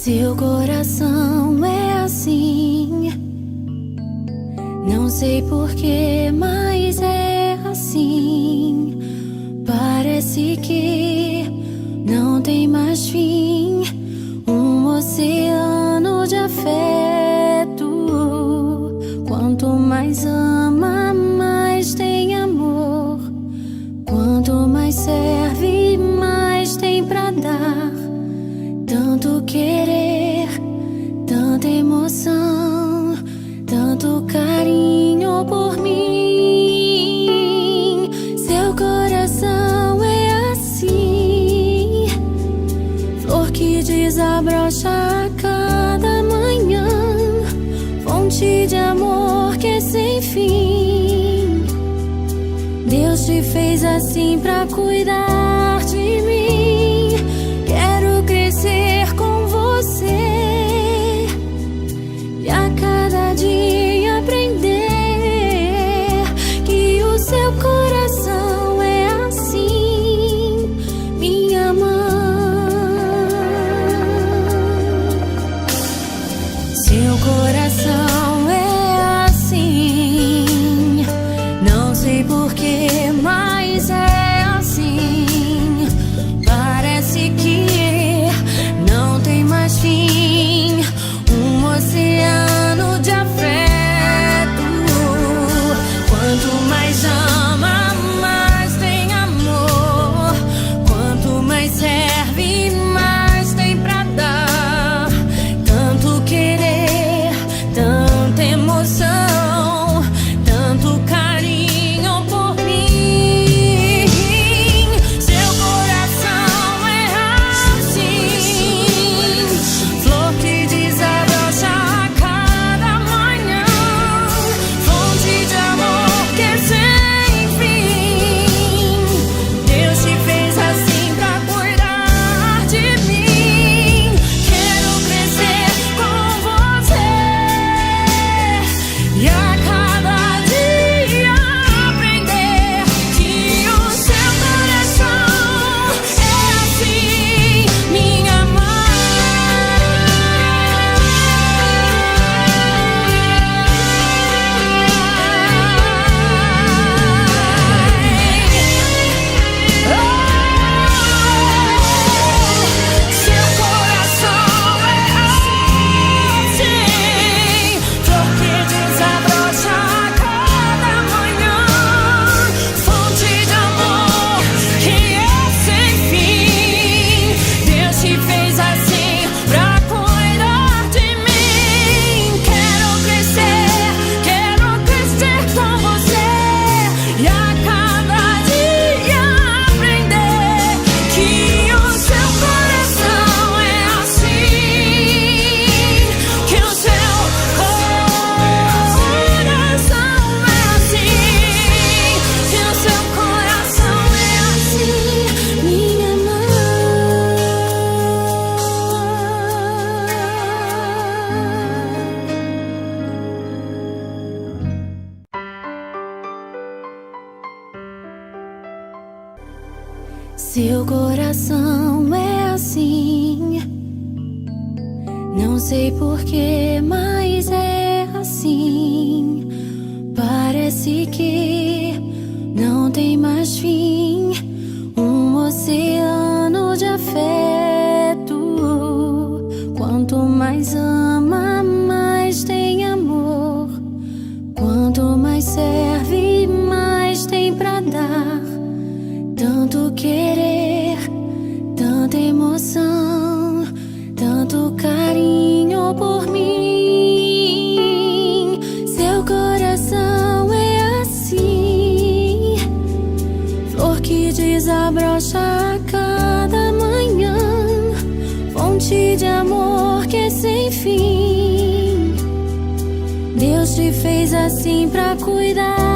Seu coração é assim, não sei porquê, mas é assim. Parece que não tem mais fim, um oceano de afeto. Quanto mais ama, mais tem amor. Quanto mais serve, mais tem pra dar. Tanto querer, tanta emoção, tanto carinho por mim. Seu coração é assim, flor que desabrocha a cada manhã, fonte de amor que é sem fim. Deus te fez assim pra cuidar de mim. Quero crescer com você e a cada dia aprender que o seu coração é assim, minha mãe. Seu coração é assim, não sei porquê, mas é assim. Parece que não tem mais fim, um oceano de afeto. Quanto mais ama, mais tem amor. Quanto mais serve, mais tem pra dar. Tanto querer, tanta emoção, tanto carinho por mim. Seu coração é assim, flor que desabrocha a cada manhã, fonte de amor que é sem fim. Deus te fez assim pra cuidar de mim. Quero crescer com você e a cada dia aprender que o seu coração é assim, minha Seu coração é assim, flor que desabrocha a cada manhã, fonte de amor que é sem fim. Deus te fez assim pra cuidar de mim. Quero crescer com você e a cada dia aprender que o seu coração é assim, que o seu coração é assim, que o seu coração é assim, minha mãe. Seu coração é assim, não sei porquê, mas é assim. Parece que não tem mais fim, um oceano de afeto. Quanto mais ama, mais tem amor. Quanto mais serve, mais tem pra dar. Tanto querer, tanta emoção, tanto carinho por mim. Seu coração é assim, flor que desabrocha a cada manhã, fonte de amor que é sem fim. Deus te fez assim pra cuidar